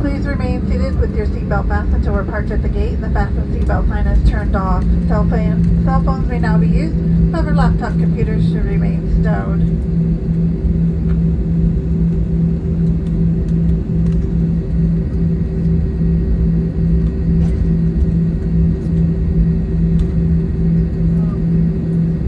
Please remain seated with your seatbelt fastened until we're parked at the gate and the fasten seatbelt sign is turned off. Cell phones may now be used. However, laptop computers should remain stowed.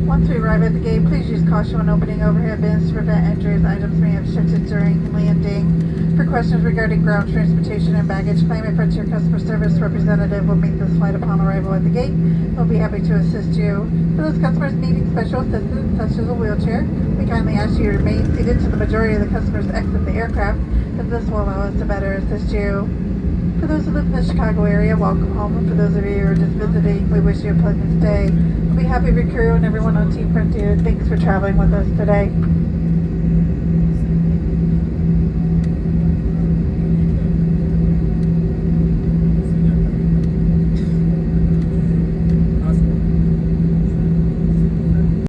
Once we arrive at the gate, please use caution when opening overhead bins to prevent injuries. Items may have shifted during landing. For questions regarding ground transportation and baggage claim, a Frontier Customer Service representative will meet this flight upon arrival at the gate. We'll be happy to assist you. For those customers needing special assistance, such as a wheelchair, we kindly ask you to remain seated till the majority of the customers exit the aircraft, as this will allow us to better assist you. For those who live in the Chicago area, welcome home. And for those of you who are just visiting, we wish you a pleasant stay. We'll be happy to your crew and everyone on Team Frontier. Thanks for traveling with us today.